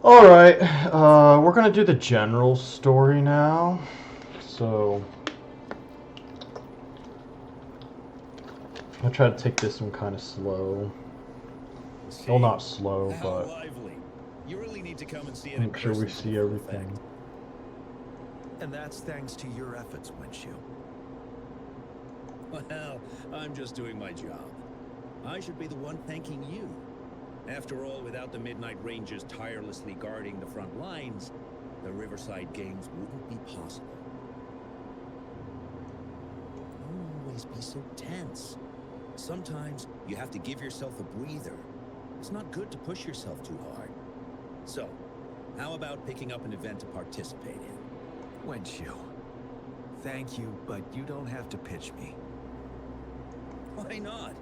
Alright, we're gonna do the general story now. So, I'll try to take this one kind of slow. Well, not slow, How but lively. You really need to come and see it in make sure we person see for everything. effect. And that's thanks to your efforts, Windshu. Well, I'm just doing my job. I should be the one thanking you. After all, without the Midnight Rangers tirelessly guarding the front lines, the Riverside Games wouldn't be possible. Don't always be so tense. Sometimes you have to give yourself a breather. It's not good to push yourself too hard. So, how about picking up an event to participate in? Windshu, thank you, but you don't have to pitch me. Why not?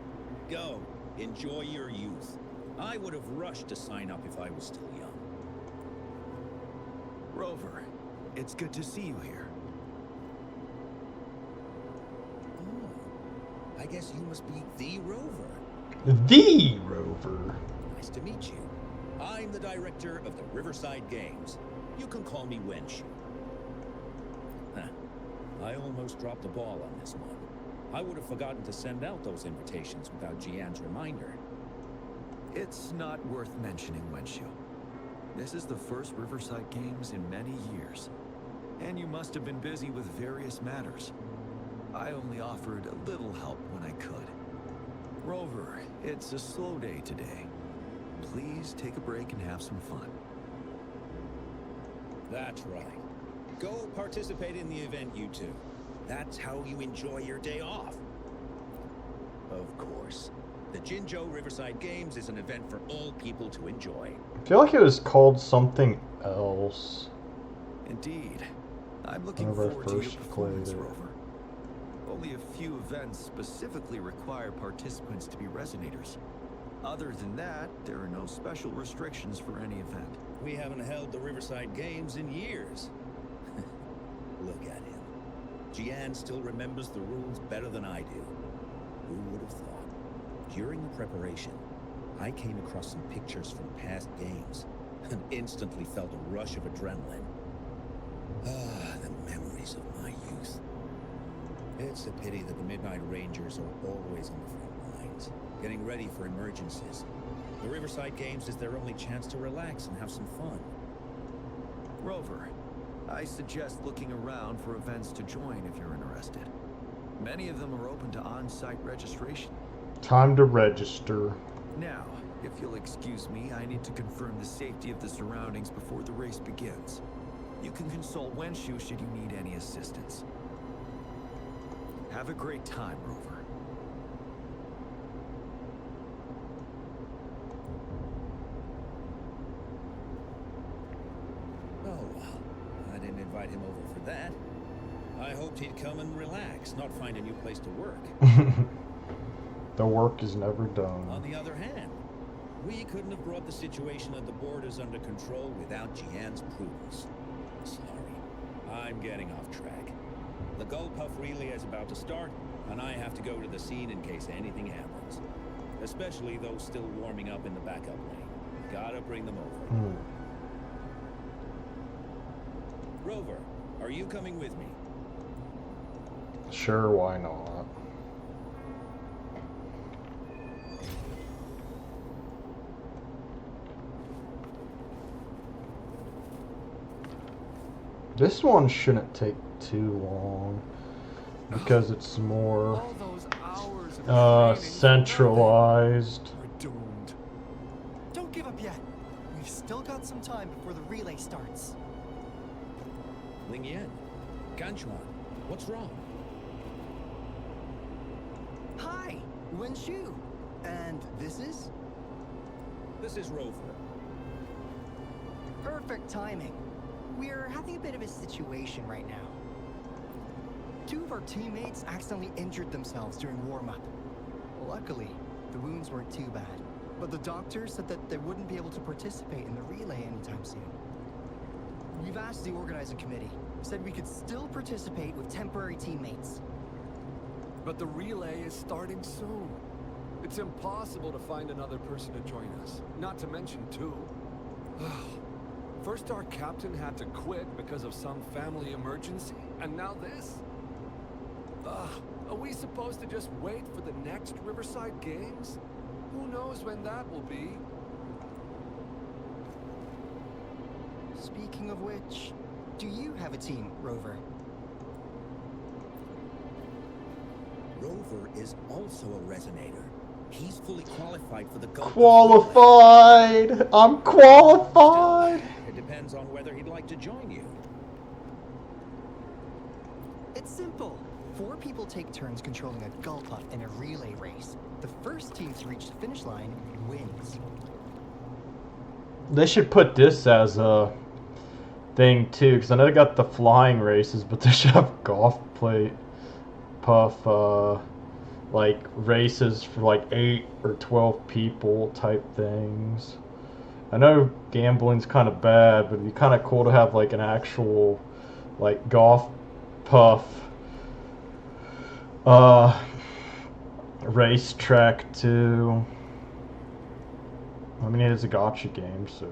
Go. Enjoy your youth. I would have rushed to sign up if I was still young. Rover, it's good to see you here. Oh, I guess you must be the Rover. The Rover. Nice to meet you. I'm the director of the Riverside Games. You can call me Wench. Huh. I almost dropped the ball on this one. I would have forgotten to send out those invitations without Jiyan's reminder. It's not worth mentioning, Windshu. This is the first Riverside Games in many years. And you must have been busy with various matters. I only offered a little help when I could. Rover, it's a slow day today. Please take a break and have some fun. That's right. Go participate in the event, you two. That's how you enjoy your day off. Of course. The Jinjo Riverside Games is an event for all people to enjoy. I feel like it was called something else. Indeed. I'm looking Whenever I forward to your first performance, played it. Rover. Only a few events specifically require participants to be resonators. Other than that, there are no special restrictions for any event. We haven't held the Riverside Games in years. Look at him. Jiyan still remembers the rules better than I do. Who would have thought? During the preparation, I came across some pictures from past games and instantly felt a rush of adrenaline. Ah, the memories of my youth. It's a pity that the Midnight Rangers are always on the front lines, getting ready for emergencies. The Riverside Games is their only chance to relax and have some fun. Rover, I suggest looking around for events to join if you're interested. Many of them are open to on-site registration. Time to register. Now, if you'll excuse me, I need to confirm the safety of the surroundings before the race begins. You can consult Windshu should you need any assistance. Have a great time, Rover. Oh, well, I didn't invite him over for that. I hoped he'd come and relax, not find a new place to work. The work is never done. On the other hand, we couldn't have brought the situation at the borders under control without Jiyan's prudence. Sorry, I'm getting off track. The Gullpuff relay is about to start, and I have to go to the scene in case anything happens. Especially those still warming up in the backup lane. Gotta bring them over. Rover, are you coming with me? Sure, why not? This one shouldn't take too long because it's more All those hours of training centralized. are doomed. Don't give up yet. We've still got some time before the relay starts. Ling Yan, Ganchuan, what's wrong? Hi, Wenxu. And this is? This is Rover. Perfect timing. We're having a bit of a situation right now. Two of our teammates accidentally injured themselves during warm-up. Luckily, the wounds weren't too bad, but the doctor said that they wouldn't be able to participate in the relay anytime soon. We've asked the organizing committee, said we could still participate with temporary teammates. But the relay is starting soon. It's impossible to find another person to join us, not to mention two. First our captain had to quit because of some family emergency, and now this? Are we supposed to just wait for the next Riverside Games? Who knows when that will be? Speaking of which, do you have a team, Rover? Rover is also a resonator. He's fully qualified for the Gold. Qualified! I'm qualified! Still, it depends on whether he'd like to join you. It's simple. 4 people take turns controlling a gull puff in a relay race. The first team to reach the finish line wins. They should put this as a thing too, because I know they got the flying races, but they should have golf plate puff like races for like 8 or 12 people type things. I know gambling's kind of bad, but it'd be kind of cool to have like an actual like golf puff racetrack too. I mean, it is a gotcha game, so.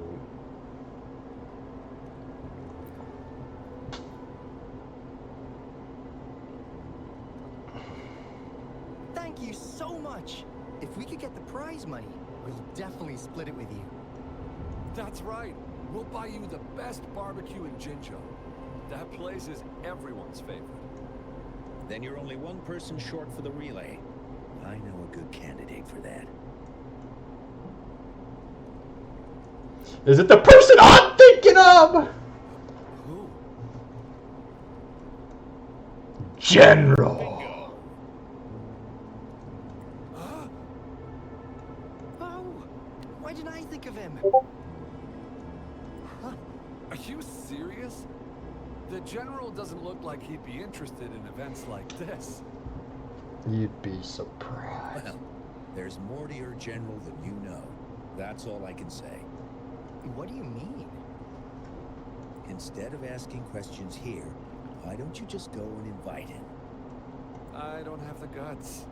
Thank you so much. If we could get the prize money, we'll definitely split it with you. That's right. We'll buy you the best barbecue in Jinjo. That place is everyone's favorite. Then you're only one person short for the relay. I know a good candidate for that. Is it the person I'm thinking of? Who? General. Oh, why didn't I think of him? Are you serious? The General doesn't look like he'd be interested in events like this. You'd be surprised. Well, there's more to your general than you know. That's all I can say. What do you mean? Instead of asking questions here, why don't you just go and invite him? I don't have the guts.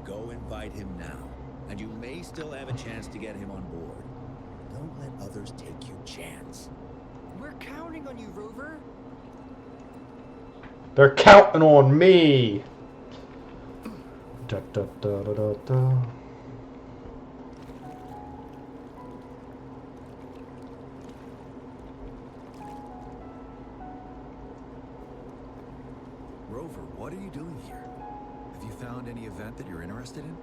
Go invite him now, and you may still have a chance to get him on board. Don't let others take your chance. We're counting on you, Rover. They're counting on me. Da, da, da, da, da, da. Rover, what are you doing here? Have you found any event that you're interested in?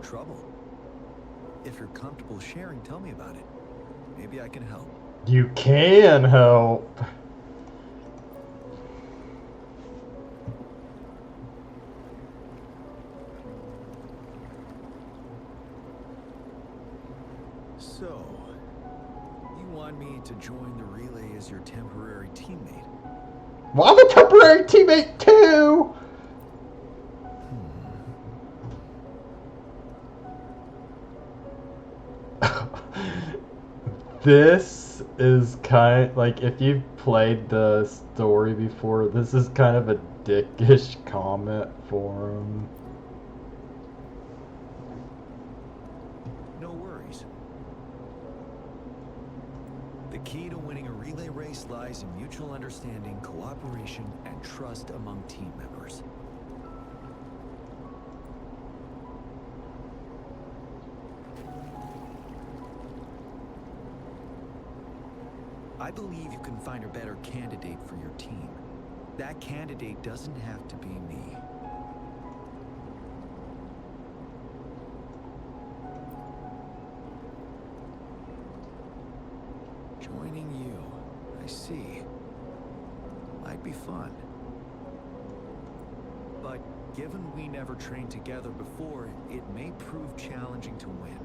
Trouble? If you're comfortable sharing, tell me about it. Maybe I can help. You can help. So, you want me to join the relay as your temporary teammate? Well, I'm a temporary teammate too. This is kind like, if you've played the story before, this is kind of a dickish comment for him. No worries. The key to winning a relay race lies in mutual understanding, cooperation, and trust among team members. I believe you can find a better candidate for your team. That candidate doesn't have to be me. Joining you, I see. Might be fun. But given we never trained together before, it may prove challenging to win.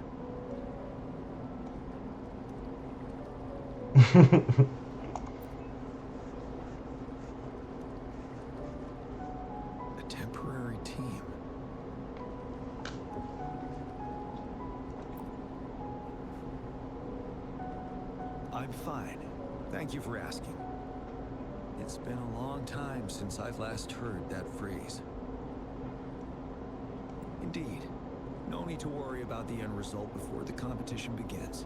A temporary team. I'm fine. Thank you for asking. It's been a long time since I've last heard that phrase. Indeed, no need to worry about the end result before the competition begins.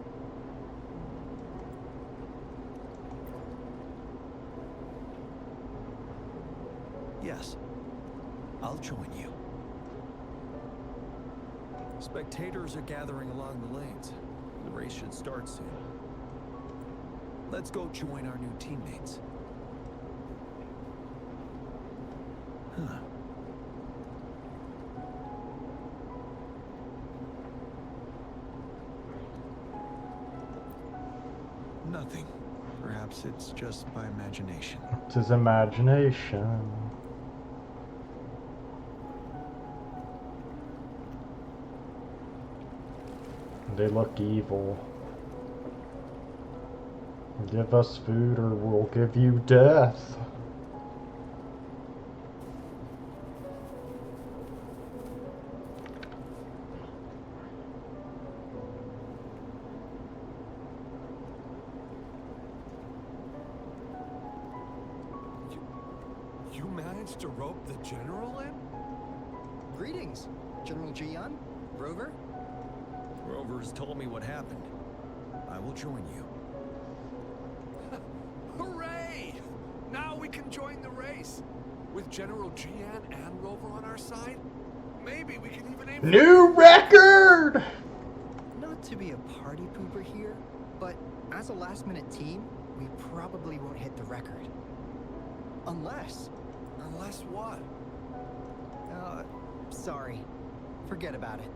Yes, I'll join you. Spectators are gathering along the lanes. The race should start soon. Let's go join our new teammates. Huh. Nothing. Perhaps it's just my imagination. It's his imagination. They look evil. Give us food or we'll give you death. You managed to rope the general in? Greetings, General Jiyan, Rover. Rover has told me what happened. I will join you. Hooray! Now we can join the race. With General Jiyan and Rover on our side, maybe we can even aim for... New record! Not to be a party pooper here, but as a last-minute team, we probably won't hit the record. Unless... Unless what? Sorry. Forget about it.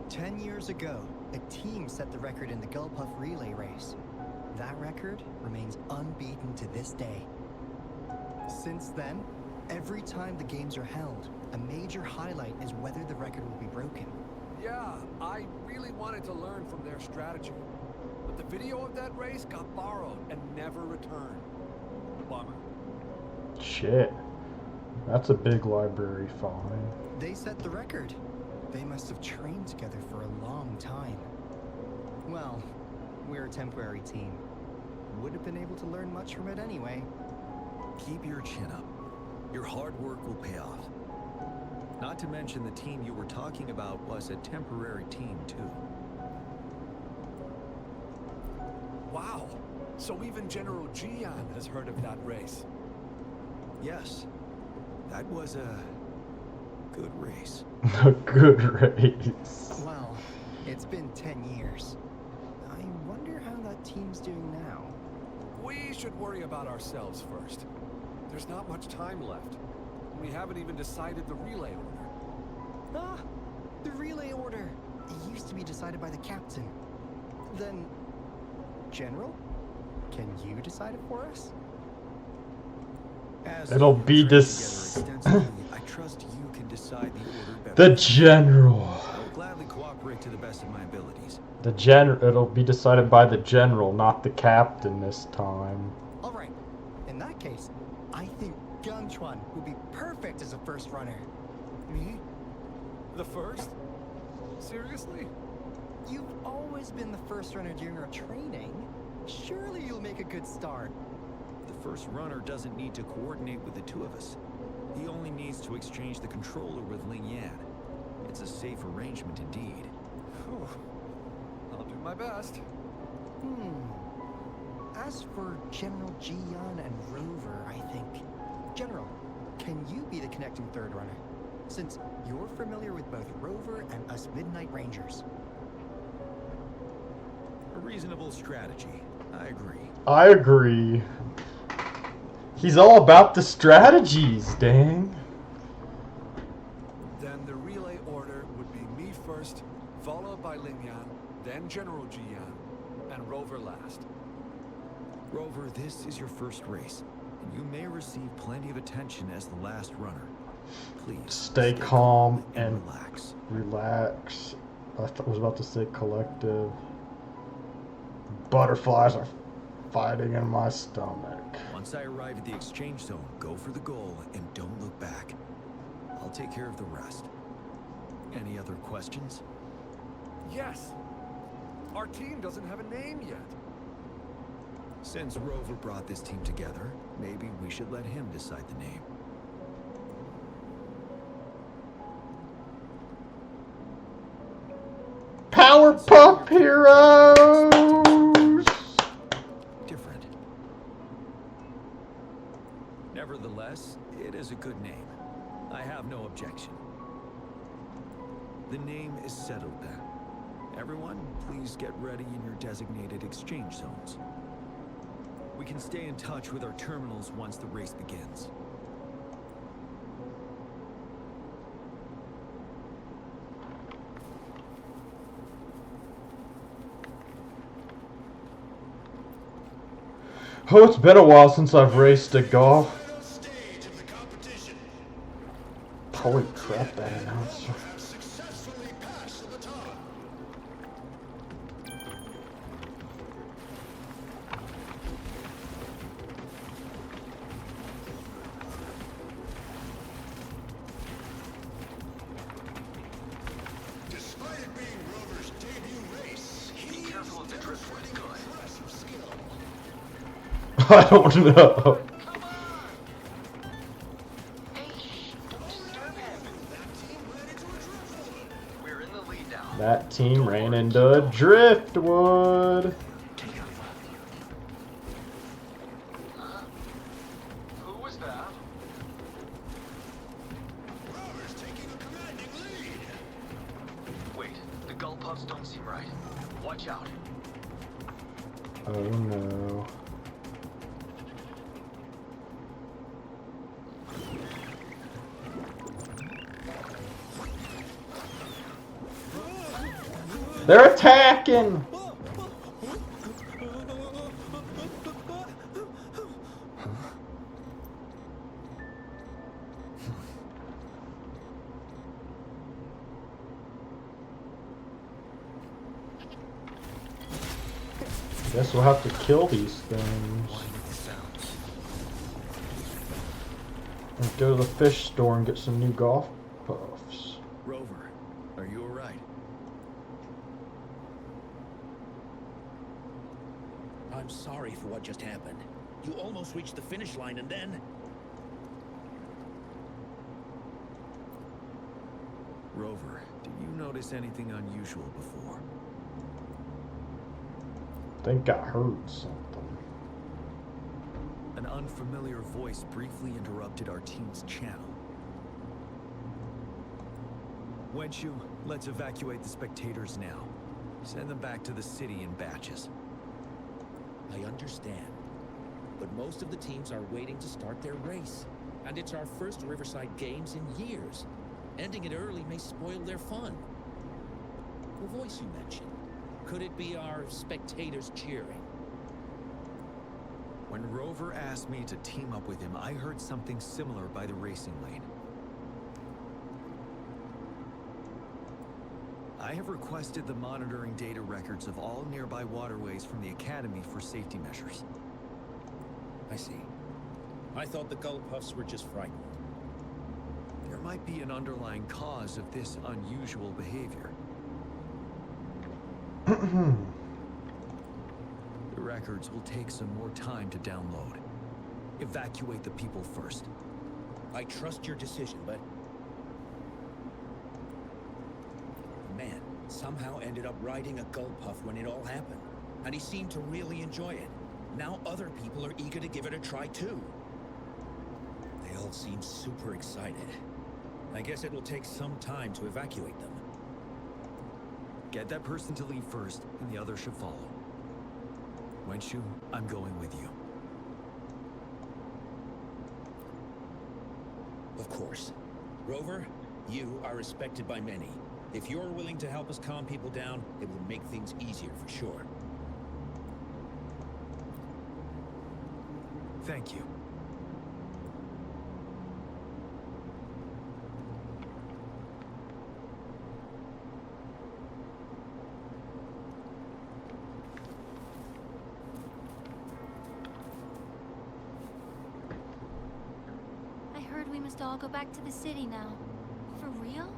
Ten years ago, a team set the record in the Gulpuff relay race. That record remains unbeaten to this day. Since then, every time the games are held, a major highlight is whether the record will be broken. Yeah, I really wanted to learn from their strategy. But the video of that race got borrowed and never returned. Bummer. Shit. That's a big library find. They set the record. They must have trained together for a long time. Well, we're a temporary team. Would have been able to learn much from it anyway. Keep your chin up. Your hard work will pay off. Not to mention the team you were talking about was a temporary team too. Wow. So even General Jiyan has heard of that race. Yes, that was a good race. A good race. Well, it's been 10 years. I wonder how that team's doing now. We should worry about ourselves first. There's not much time left. We haven't even decided the relay order. Ah, the relay order. It used to be decided by the captain. Then, General, can you decide it for us? As It'll you've be trained this- together extensively, I trust you can decide the order better. The general. I will gladly cooperate to the best of my abilities. It'll be decided by the general, not the captain this time. All right. In that case, I think Gunchuan would be perfect as a first runner. Me? The first? Seriously? You've always been the first runner during our training. Surely you'll make a good start. The first runner doesn't need to coordinate with the two of us. He only needs to exchange the controller with Ling Yan. It's a safe arrangement indeed. Whew. I'll do my best. As for General Jiyan and Rover, I think... General, can you be the connecting third runner? Since you're familiar with both Rover and us Midnight Rangers. A reasonable strategy. I agree. I agree. He's all about the strategies, dang. Then the relay order would be me first, followed by Ling Yan, then General Jiyan, and Rover last. Rover, this is your first race, and you may receive plenty of attention as the last runner. Please Stay calm and relax. Relax. I was about to say collective. Butterflies are fighting in my stomach. Once I arrive at the exchange zone, go for the goal and don't look back. I'll take care of the rest. Any other questions? Yes. Our team doesn't have a name yet. Since Rover brought this team together, maybe we should let him decide the name. Powerpuff Heroes! Different. Nevertheless, it is a good name. I have no objection. The name is settled then. Everyone, please get ready in your designated exchange zones. We can stay in touch with our terminals once the race begins. Oh, it's been a while since I've raced a golf. Holy crap, that announcer. Despite it being Rover's debut race, be careful of the driftwood, I don't know. That team ran into driftwood. Who was that? Rover's taking a commanding lead. Wait, the gull puffs don't seem right. Watch out. Oh no. They're attacking! Guess we'll have to kill these things. Let's go to the fish store and get some new golf puffs. Rover, are you alright? I'm sorry for what just happened. You almost reached the finish line and then... Rover, did you notice anything unusual before? I think I heard something. An unfamiliar voice briefly interrupted our team's channel. Wenshu, let's evacuate the spectators now. Send them back to the city in batches. I understand. But most of the teams are waiting to start their race. And it's our first Riverside Games in years. Ending it early may spoil their fun. The voice you mentioned, could it be our spectators cheering? When Rover asked me to team up with him, I heard something similar by the racing lane. I have requested the monitoring data records of all nearby waterways from the Academy for safety measures. I see. I thought the gull puffs were just frightened. There might be an underlying cause of this unusual behavior. The records will take some more time to download. Evacuate the people first. I trust your decision, but... the man somehow ended up riding a gull puff when it all happened. And he seemed to really enjoy it. Now other people are eager to give it a try too. They all seem super excited. I guess it will take some time to evacuate them. Get that person to leave first, and the others should follow. Wenshu, I'm going with you. Of course. Rover, you are respected by many. If you're willing to help us calm people down, it will make things easier for sure. Thank you. I heard we must all go back to the city now. For real?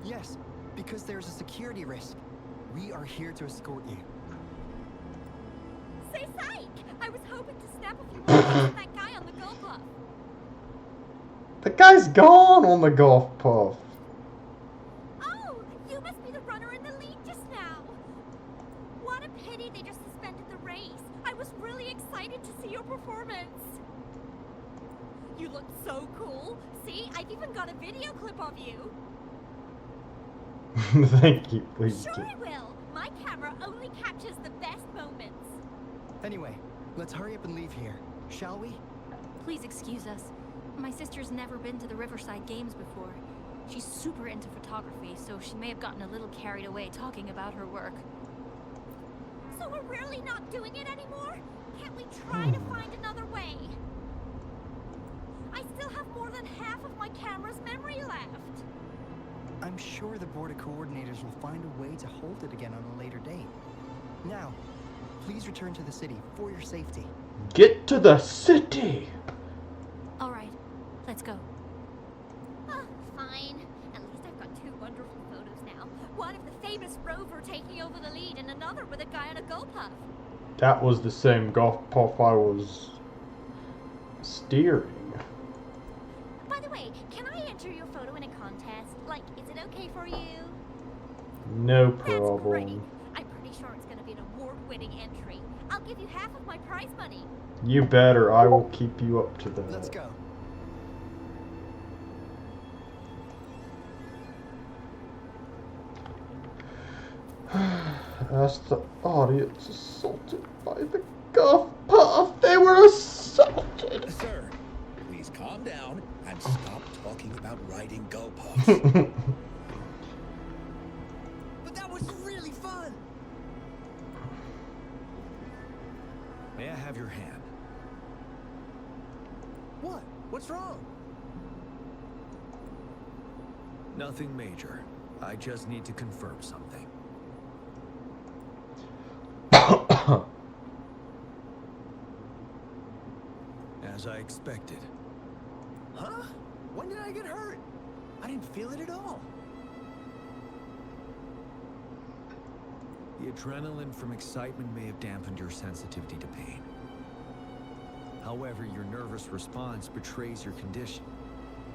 Yes, because there's a security risk. we are here to escort you. Say psych! I was hoping to snap a few pictures of that guy on the golf club. The guy's gone on the golf puff. Oh, you must be the runner in the lead just now. What a pity they just suspended the race. I was really excited to see your performance. You look so cool. See, I've even got a video clip of you. Thank you, please. Sure I will. My camera only captures the best moments. Anyway, let's hurry up and leave here, shall we? Please excuse us. My sister's never been to the Riverside Games before. She's super into photography, so she may have gotten a little carried away talking about her work. So we're really not doing it anymore? Can't we try to find another way? I still have more than half of my camera's memory left. I'm sure the board of coordinators will find a way to hold it again on a later date. Now, please return to the city for your safety. Get to the city. All right, let's go. Fine. At least I've got two wonderful photos now. One of the famous Rover taking over the lead and another with a guy on a golf puff. That was the same golf puff I was steering. By the way, can I enter your photo in a contest? Like, is it okay for you? No That's great. problem. I'm pretty sure it's going to be an award-winning entry. I'll give you half of my prize money. You better. I will keep you up to that. Let's go. As the audience assaulted by the golf puff, they were assaulted. Sir, please calm down and stop talking about riding go puffs. But that was really fun! May I have your hand? What? What's wrong? Nothing major. I just need to confirm something. As I expected. Huh? When did I get hurt? I didn't feel it at all. The adrenaline from excitement may have dampened your sensitivity to pain. However, your nervous response betrays your condition.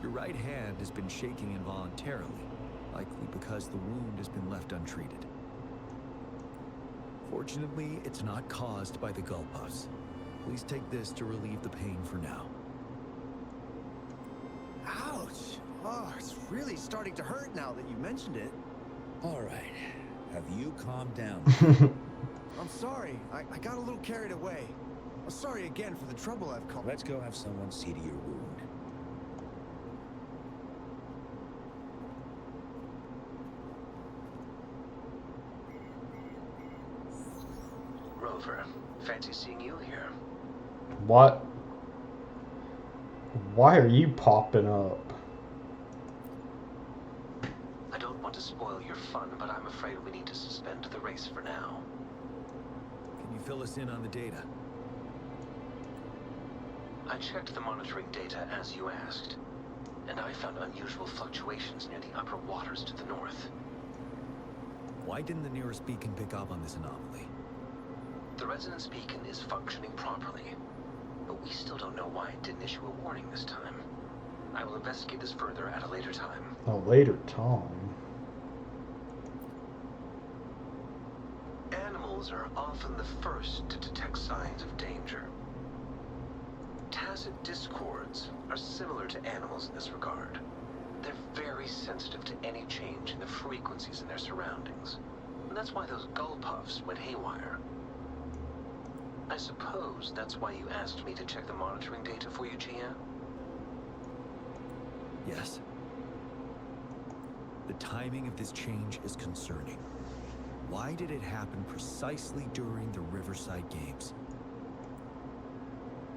Your right hand has been shaking involuntarily, likely because the wound has been left untreated. Fortunately, it's not caused by the gulp puffs. Please take this to relieve the pain for now. Ouch! Oh, it's really starting to hurt now that you mentioned it. All right, have you calmed down? I'm sorry. I got a little carried away. I'm sorry again for the trouble I've caused. Let's go have someone see to your wound. Rover, fancy seeing you here. What? Why are you popping up? I don't want to spoil your fun, but I'm afraid we need to suspend the race for now. Can you fill us in on the data? I checked the monitoring data as you asked, and I found unusual fluctuations near the upper waters to the north. Why didn't the nearest beacon pick up on this anomaly? The resonance beacon is functioning properly, but we still don't know why it didn't issue a warning this time. I will investigate this further at a later time. A later time. Animals are often the first to detect signs of danger. Tacit discords are similar to animals in this regard. They're very sensitive to any change in the frequencies in their surroundings. And that's why those gull puffs went haywire. I suppose that's why you asked me to check the monitoring data for you, Jiyan? Yes. The timing of this change is concerning. Why did it happen precisely during the Riverside Games?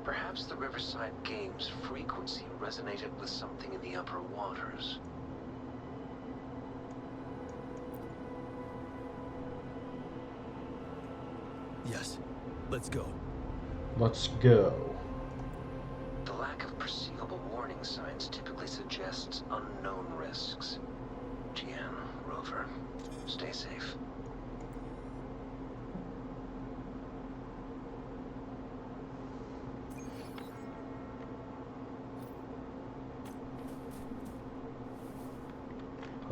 Perhaps the Riverside Games frequency resonated with something in the upper waters. Yes. Let's go. Let's go. The lack of perceivable warning signs typically suggests unknown risks. Jiyan, Rover, stay safe.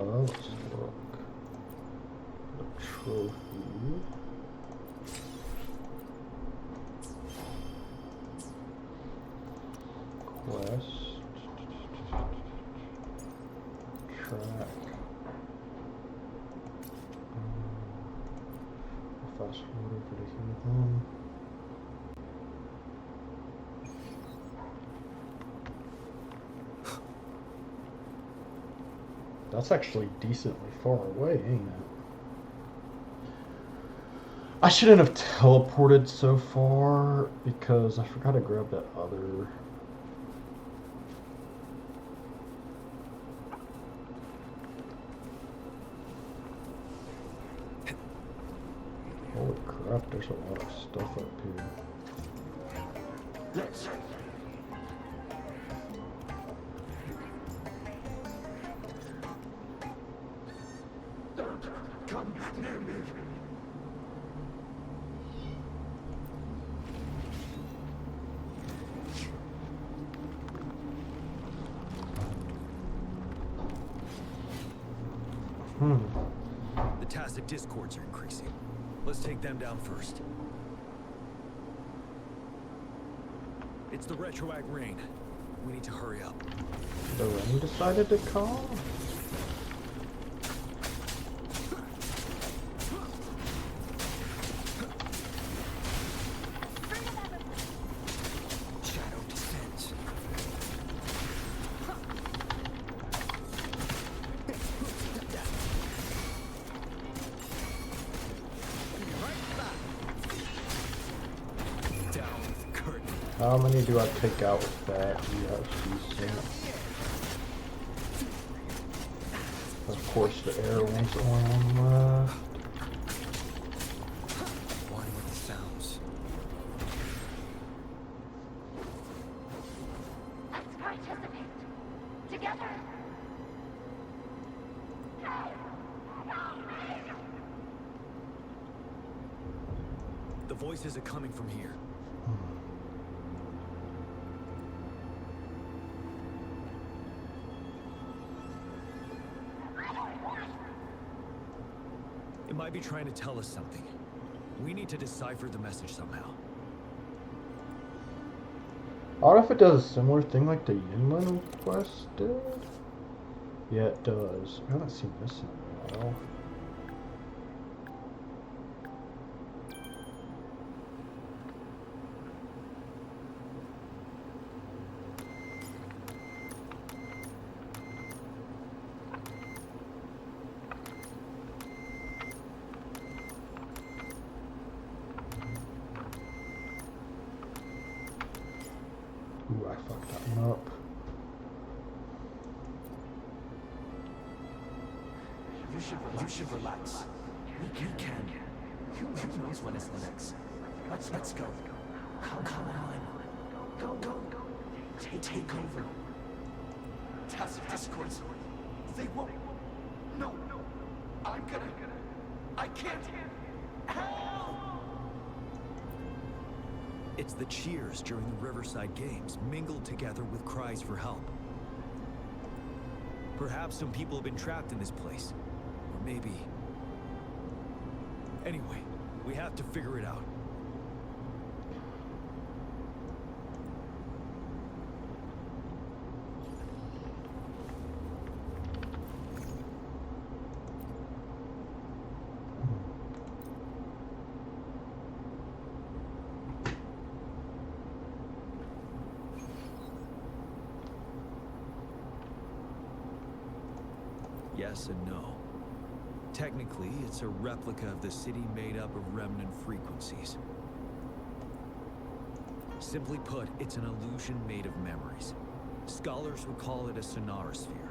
Let's look. The trophy. Quest. Track. Fast forward over to here then. That's actually decently far away, ain't it? I shouldn't have teleported so far because I forgot to grab that other. Holy crap, there's a lot of stuff up here. Let's. Don't come near me. The Tacit discords are increasing. Let's take them down first. It's the retroact rain. We need to hurry up. The rain decided to come? Shadow descends. Down with the curtain. How many do I take out with that? Yeah, decent. Of course, the air one's the only one left. One with the sounds. Let's participate together. The voices are coming from here. It might be trying to tell us something. We need to decipher the message somehow. I wonder if it does a similar thing like the Yinlin quest did? Yeah, it does. I haven't seen this in a while. Ooh, I fucked that one up. You should relax. We can. Who knows when it's the next? Let's go. Come on. Go. Take over. Tacit discords. They won't. No. I can't. Help! It's the cheers during the Riverside Games mingled together with cries for help. Perhaps some people have been trapped in this place. Or maybe... Anyway, we have to figure it out. Yes and no. Technically, it's a replica of the city made up of remnant frequencies. Simply put, it's an illusion made of memories. Scholars would call it a sonorosphere.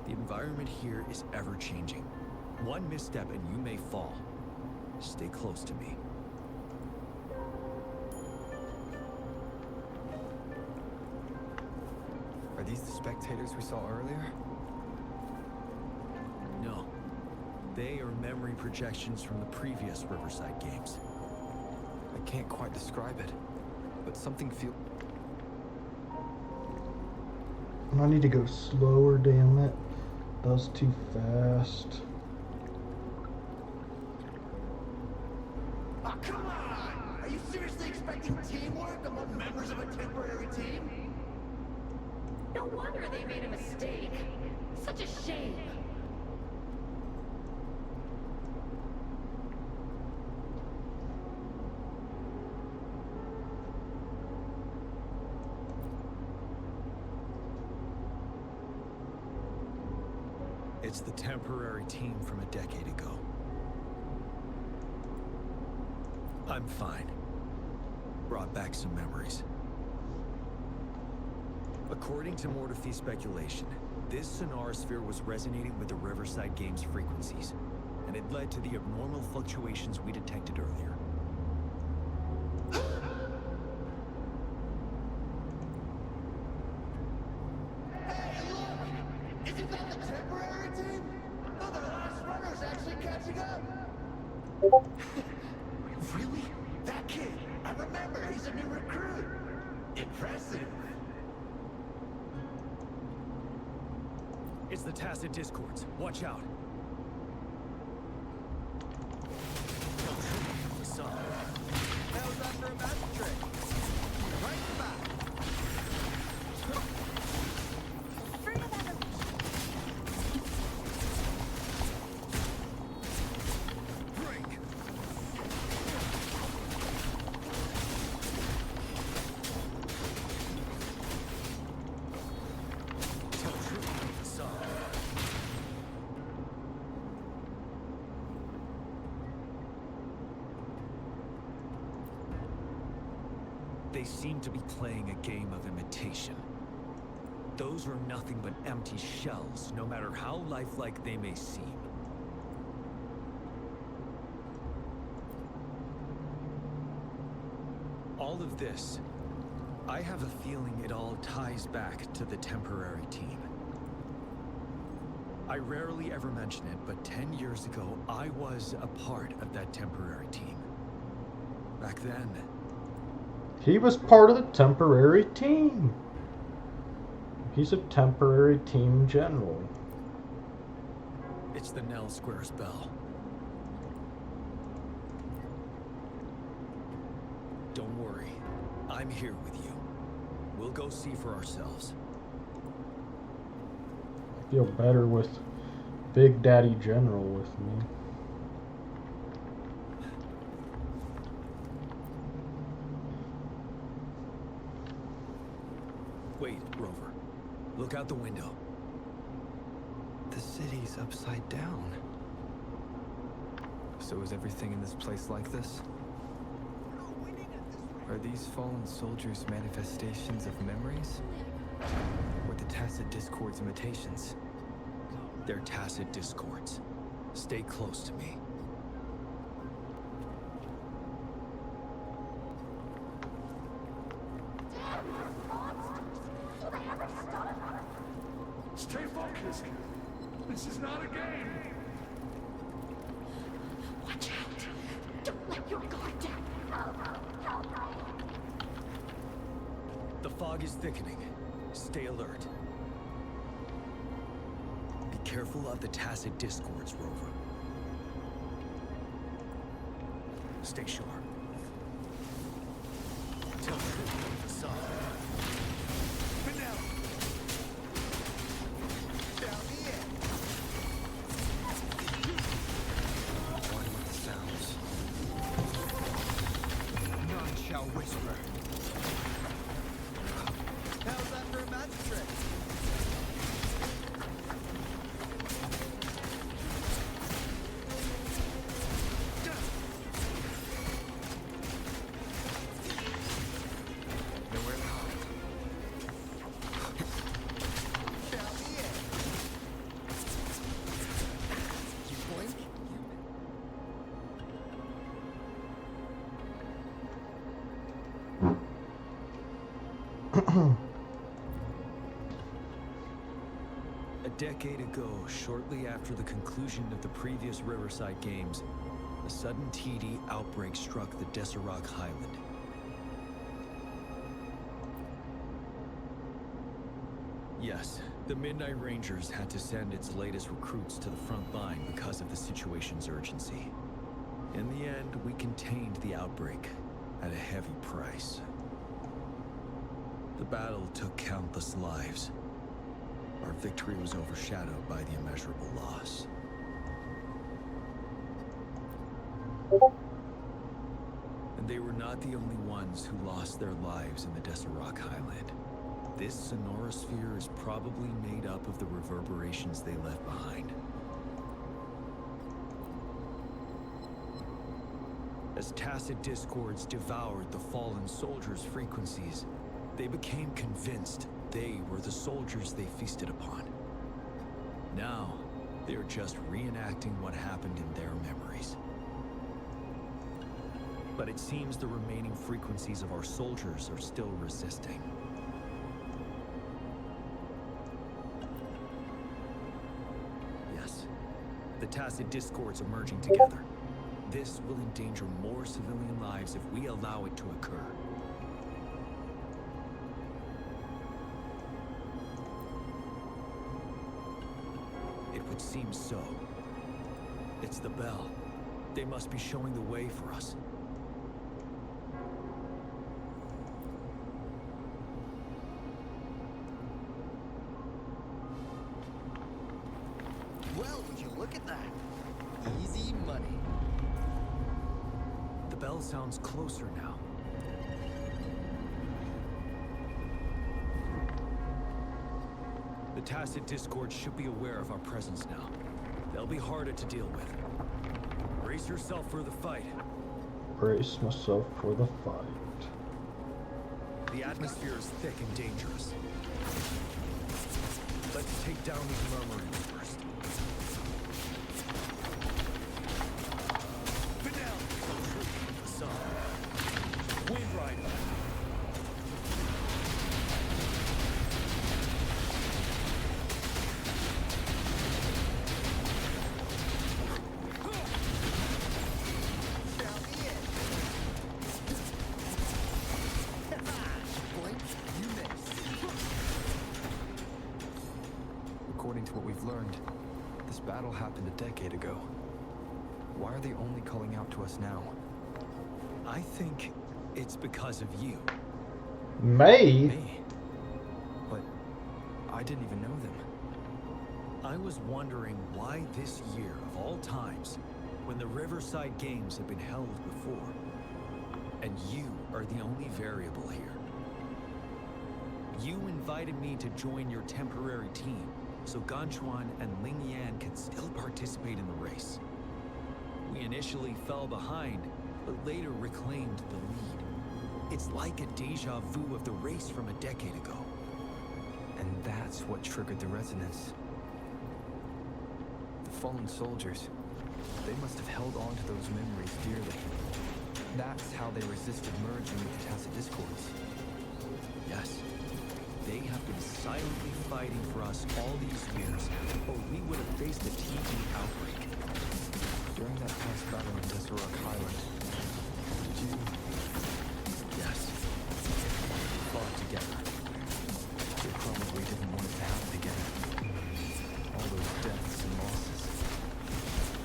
The environment here is ever-changing. One misstep and you may fall. Stay close to me. Are these the spectators we saw earlier? No. They are memory projections from the previous Riverside Games. I can't quite describe it, but something feels... I need to go slower, damn it. That was too fast. Oh, come on! Are you seriously expecting teamwork among members of a temporary team? No wonder they made a mistake. Such a shame. It's the temporary team from a decade ago. I'm fine. Brought back some memories. According to Mortefi's speculation, this sonorosphere was resonating with the Riverside Games frequencies, and it led to the abnormal fluctuations we detected earlier. Hey, look! Isn't that the temporary team? Oh, the last runner's actually catching up! Really? That kid! I remember, he's a new recruit! Impressive! It's the Tacit Discords. Watch out. That was after a magic trick. Right back. Fruit of evolution. Break! Tell truth, son. They seem to be playing a game of imitation. Those are nothing but empty shells, no matter how lifelike they may seem. All of this, I have a feeling it all ties back to the temporary team. I rarely ever mention it, but 10 years ago, I was a part of that temporary team. Back then, He was part of the temporary team. He's a temporary team general. it's the Nell Squares bell. Don't worry, I'm here with you. We'll go see for ourselves. I feel better with Big Daddy General with me. Wait, Rover. Look out the window. The city's upside down. So is everything in this place like this? Are these fallen soldiers manifestations of memories? Or the Tacit Discords imitations? They're Tacit Discords. Stay close to me. Stay focused! This is not a game! Watch out! Don't let your guard down! The fog is thickening. Stay alert. Be careful of the Tacit Discords, Rover. Stay sharp. Tell truth, son. Vanilla! Down here! One with the sounds. None shall whisper. How's that for a magic trick? Nowhere to hide. Down here. You blink, A decade ago, shortly after the conclusion of the previous Riverside Games, a sudden TD outbreak struck the Deserock Highland. Yes, The Midnight Rangers had to send its latest recruits to the front line because of the situation's urgency. In the end, we contained the outbreak at a heavy price. The battle took countless lives. Our victory was overshadowed by the immeasurable loss. And they were not the only ones who lost their lives in the Desert Highland. This sonorosphere is probably made up of the reverberations they left behind. As tacit discords devoured the fallen soldiers' frequencies, they became convinced they were the soldiers they feasted upon. Now, they're just reenacting what happened in their memories. But it seems the remaining frequencies of our soldiers are still resisting. Yes, the tacit discords are merging together. This will endanger more civilian lives if we allow it to occur. It would seem so. It's the bell. They must be showing the way for us. Well, would you look at that? Easy money. The bell sounds closer now. The tacit discord should be aware of our presence now. They'll be harder to deal with. Brace yourself for the fight. Brace myself for the fight. The atmosphere is thick and dangerous. Let's take down these murmurings first. Wind Rider. According to what we've learned, this battle happened a decade ago. Why are they only calling out to us now? I think it's because of you. Me? Me? But I didn't even know them. I was wondering why this year, of all times, when the Riverside Games have been held before, and you are the only variable here. You invited me to join your temporary team, so Ganchuan and Ling Yan can still participate in the race. We initially fell behind, but later reclaimed the lead. It's like a deja vu of the race from a decade ago. And that's what triggered the resonance. The fallen soldiers, they must have held on to those memories dearly. That's how they resisted merging with the tacit discords. Yes, they have been silently fighting for us all these years, or we would have faced a TB outbreak. During that past battle in Desert Highland, did you... Yes, we fought together. They probably didn't want it to happen again. All those deaths and losses.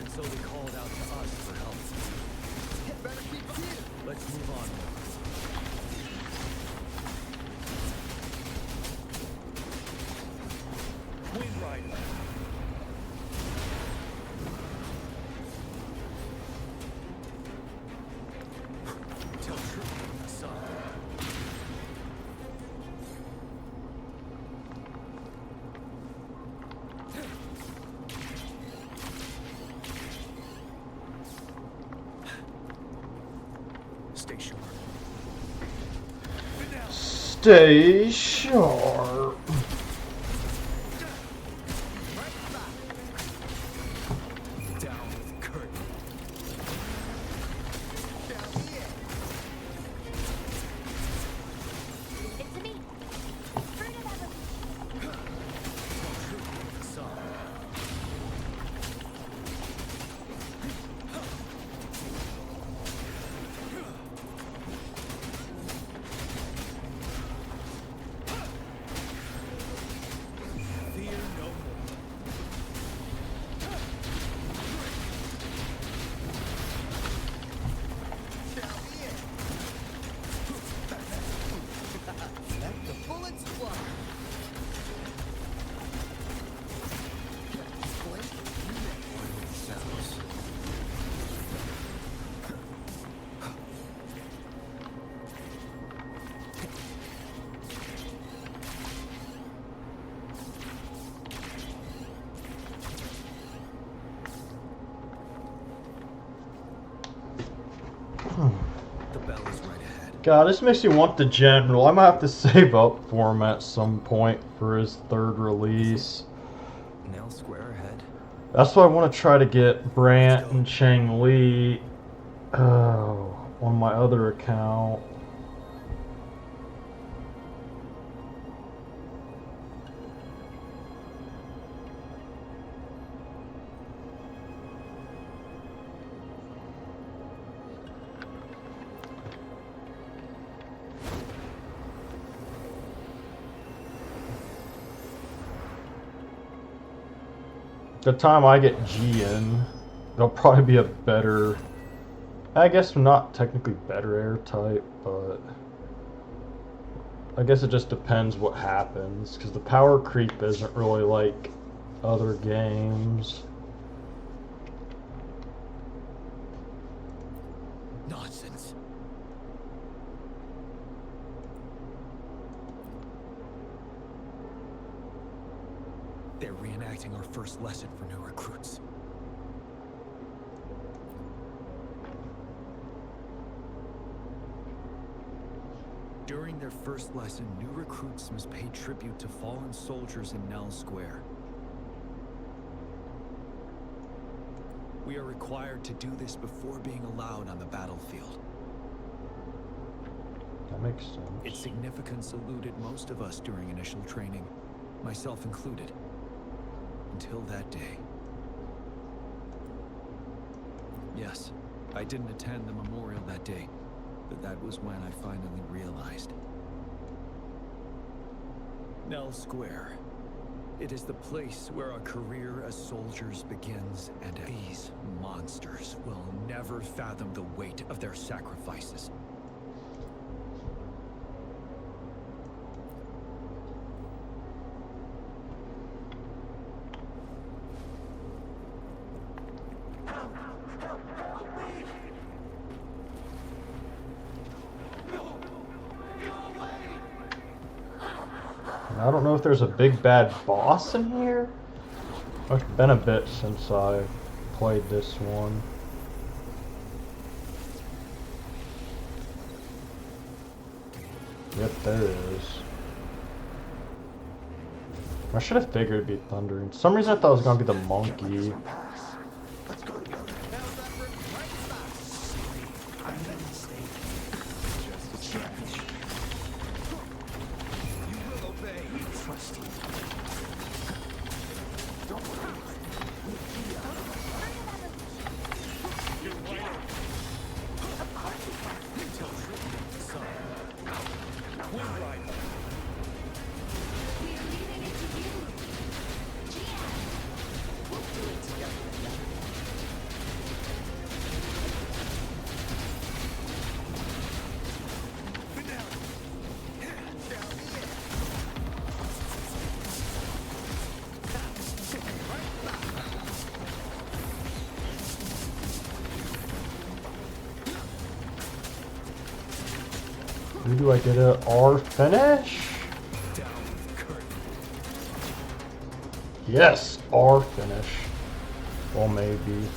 And so they called out to us for help. Better keep clear. Let's move on. Wind Rider. Tell truth, son. Stay sharp. Stay sharp. Down with curtain. It's me. Fruit of Evan. Son. God, this makes me want the general. I might have to save up for him at some point for his third release. Nell Square ahead. That's why I want to try to get Brant and Chang Li on my other account. The time I get Jiyan, it'll probably be a better, I guess not technically better air type, but I guess it just depends what happens, because the power creep isn't really like other games. Nonsense. They're reenacting our first lesson for new recruits. During their first lesson, new recruits must pay tribute to fallen soldiers in Nell Square. We are required to do this before being allowed on the battlefield. That makes sense. Its significance eluded most of us during initial training, myself included. Until that day. Yes, I didn't attend the memorial that day, but that was when I finally realized. Nell Square. It is the place where our career as soldiers begins, and these monsters will never fathom the weight of their sacrifices. I don't know if there's a big bad boss in here. It's been a bit since I played this one. Yep, there is. I should have figured it'd be thundering. For some reason I thought it was gonna be the monkey. Let's go together. Do I get a R finish? Yes, R finish. Well, maybe.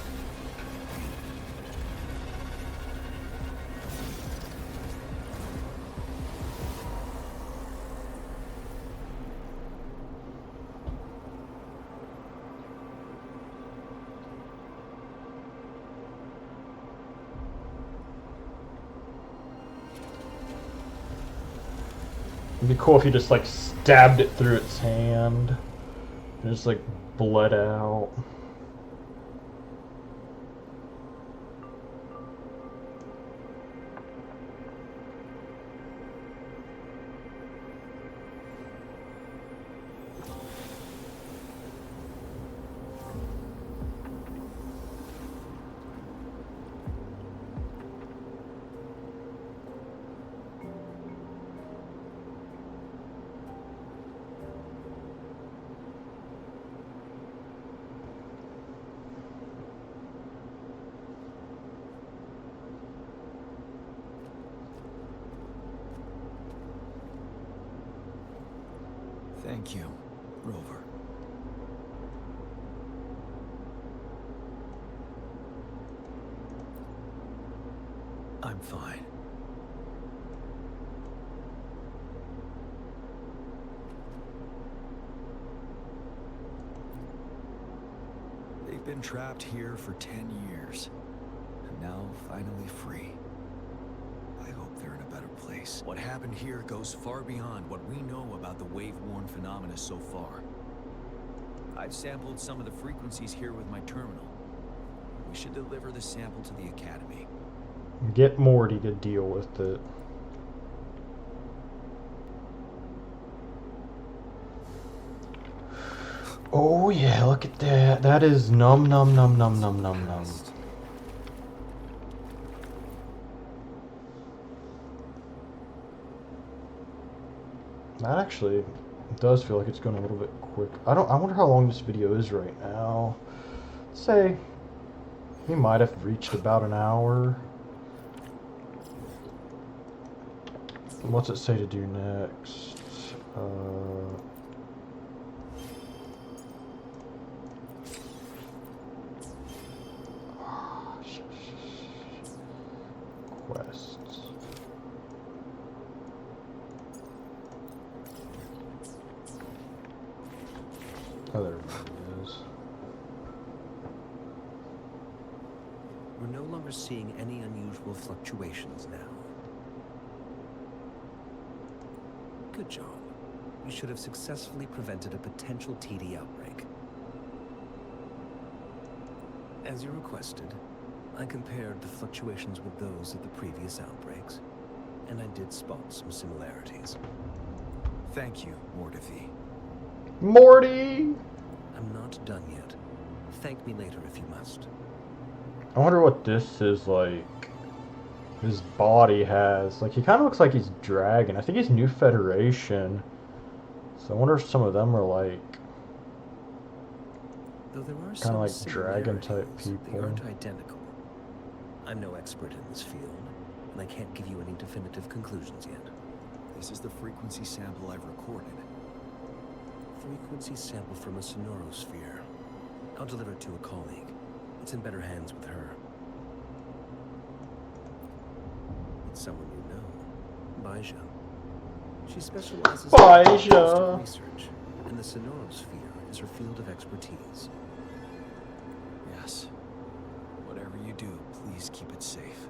It'd be cool if he just like stabbed it through its hand and just like bled out. Thank you, Rover. I'm fine. We've been trapped here for 10 years, and now finally free. I hope they're in a better place. What happened here goes far beyond what we know about the wave-worn phenomena so far. I've sampled some of the frequencies here with my terminal. We should deliver the sample to the Academy. Get Morty to deal with it. Oh yeah, look at that. That is num num num num num num num. That actually does feel like it's going a little bit quick. I wonder how long this video is right now. Let's say we might have reached about an hour. What's it say to do next? Quests. Oh, there it is. We're no longer seeing any unusual fluctuations now. Good job. You should have successfully prevented a potential TD outbreak. As you requested, I compared the fluctuations with those of the previous outbreaks, and I did spot some similarities. Thank you, Mortifi. Morty! I'm not done yet. Thank me later if you must. I wonder what this is like. His body has. Like, he kind of looks like he's dragon. I think he's New Federation. So I wonder if some of them are like. Though there are Kind of like some dragon type similarities, they people. aren't identical. I'm no expert in this field, and I can't give you any definitive conclusions yet. This is the frequency sample I've recorded. Frequency sample from a sonorosphere. I'll deliver it to a colleague. It's in better hands with her. It's someone you know, Baija. She specializes Baija. in acoustic research, and the sonorosphere is her field of expertise. Yes. Whatever you do, please keep it safe.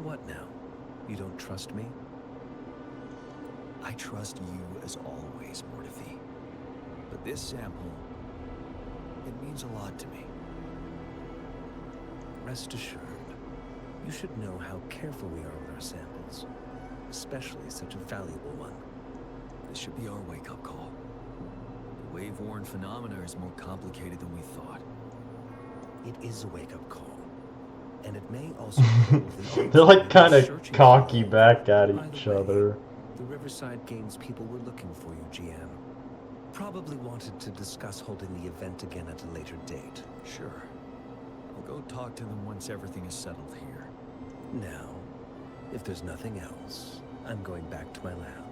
What now? You don't trust me? I trust you as always, Mortifi. But this sample, it means a lot to me. Rest assured, you should know how careful we are with our samples, especially such a valuable one. This should be our wake-up call. The wave-worn phenomena is more complicated than we thought. It is a wake-up call, and it may also hold the They're like answer kind you're of searching cocky for. back at By the each way, other. The Riverside Games people were looking for you, Jiyan. Probably wanted to discuss holding the event again at a later date. Sure. I'll go talk to them once everything is settled here. Now, if there's nothing else, I'm going back to my lab.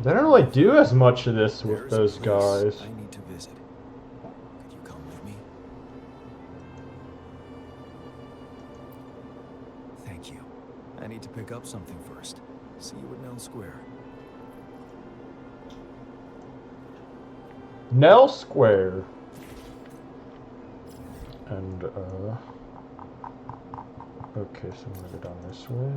They don't really do as much of this with There's a those place guys. I need to visit. Could you come with me? Thank you. I need to pick up something first. See you at Nell Square. Nell Square. And, okay, so I'm gonna go down this way.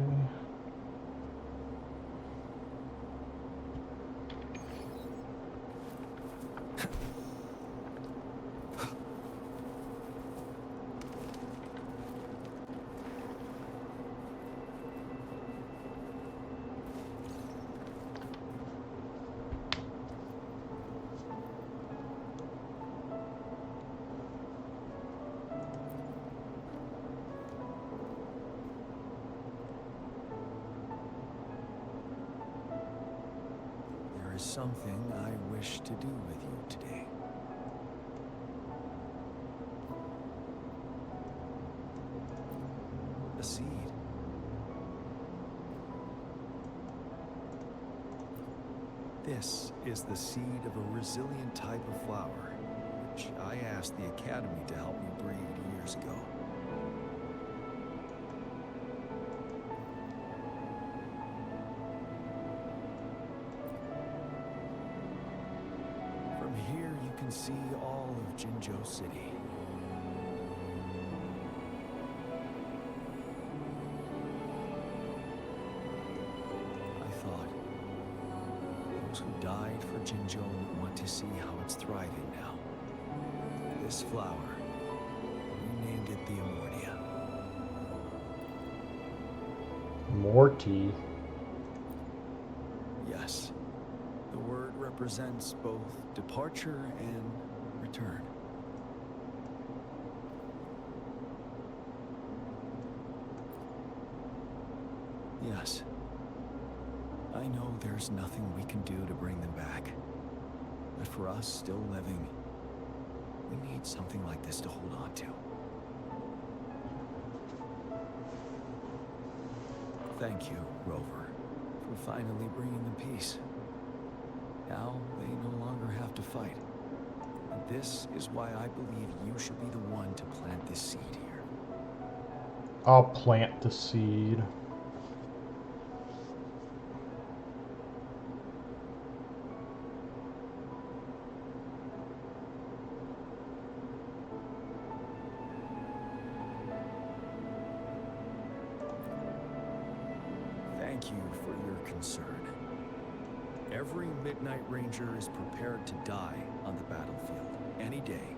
There is something I wish to do with you today. A seed. This is the seed of a resilient type of flower, which I asked the Academy to help me breed years ago. can see all of Jinzhou City. I thought those who died for Jinzhou would want to see how it's thriving now. This flower, we named it the Amortia. Morty. Yes, the word represents both departure and return. Yes, I know there's nothing we can do to bring them back. But for us still living, we need something like this to hold on to. Thank you, Rover, for finally bringing them peace. Now they no longer have to fight. And this is why I believe you should be the one to plant this seed here. I'll plant the seed. Thank you for your concern. Every Midnight Ranger is prepared to die on the battlefield, any day.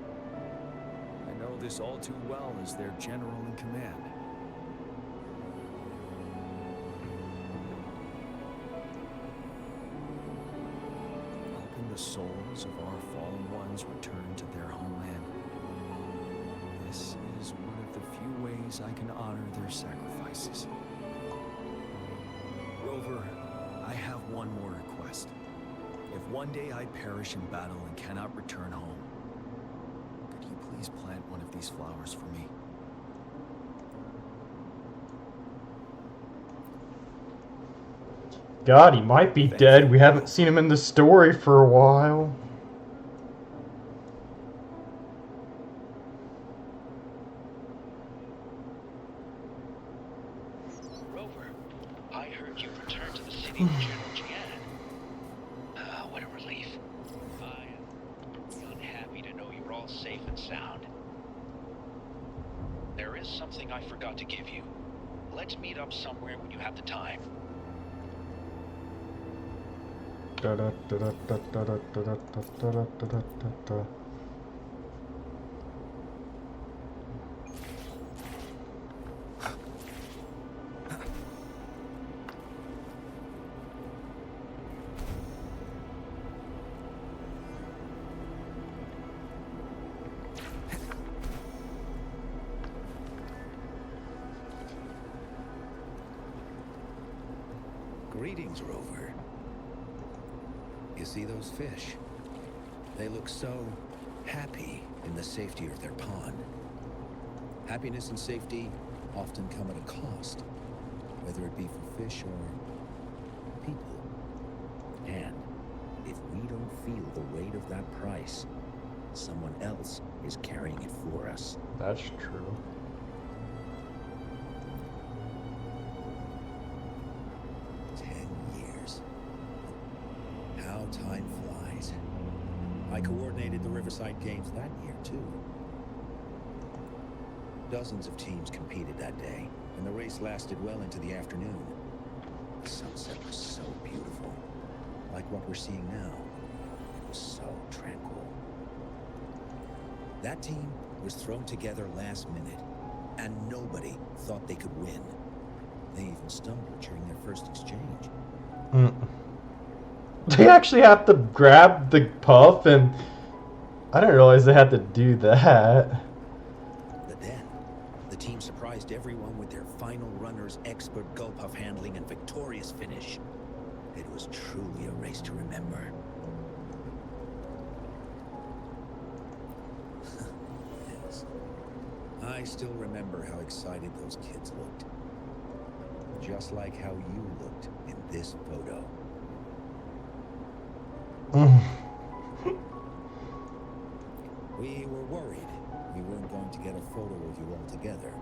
I know this all too well as their general in command. Helping the souls of our fallen ones return to their homeland. This is one of the few ways I can honor their sacrifices. Rover, I have one more request. If one day I perish in battle and cannot return home, could you please plant one of these flowers for me? God, he might be dead. We haven't seen him in the story for a while. Rover, I heard you returned to the city with General Jiyan. What a relief. I am beyond happy to know you're all safe and sound. There is something I forgot to give you. Let's meet up somewhere when you have the time. Greetings, Rover. You see those fish? They look so happy in the safety of their pond. Happiness and safety often come at a cost, whether it be for fish or people. And if we don't feel the weight of that price, someone else is carrying it for us. That's true. Time flies. I coordinated the Riverside Games that year, too. Dozens of teams competed that day, and the race lasted well into the afternoon. The sunset was so beautiful, like what we're seeing now. It was so tranquil. That team was thrown together last minute, and nobody thought they could win. They even stumbled during their first exchange. They actually have to grab the puff, and I didn't realize they had to do that. But then, the team surprised everyone with their final runner's expert gull puff handling and victorious finish. It was truly a race to remember. Yes. I still remember how excited those kids looked. Just like how you looked in this photo. We were worried we weren't going to get a photo of you all together.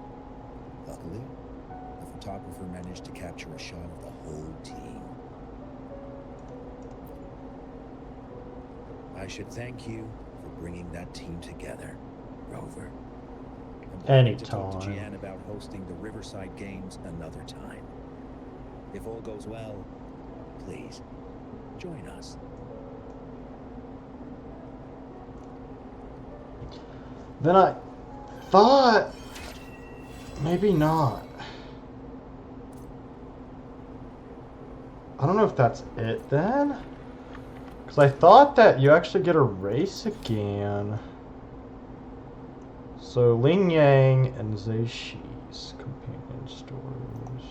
Luckily, the photographer managed to capture a shot of the whole team. I should thank you for bringing that team together, Rover. And to talk to Anytime. Jiyan about hosting the Riverside Games another time. If all goes well, please join us. Then I thought maybe not. I don't know if that's it then. Because I thought that you actually get a race again. So Ling Yang and Zhe Shi's companion stories.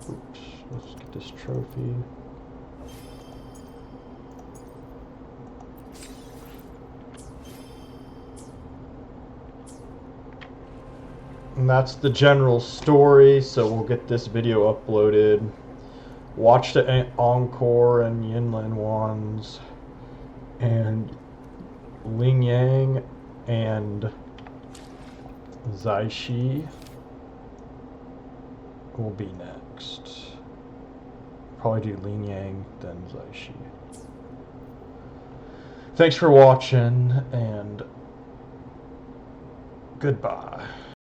Oops, let's get this trophy. And that's the general story, so we'll get this video uploaded. Watch the Encore and Yinlin ones. And Ling Yang and Zai Shi will be next. Probably do Ling Yang, then Zai Shi. Thanks for watching, and goodbye.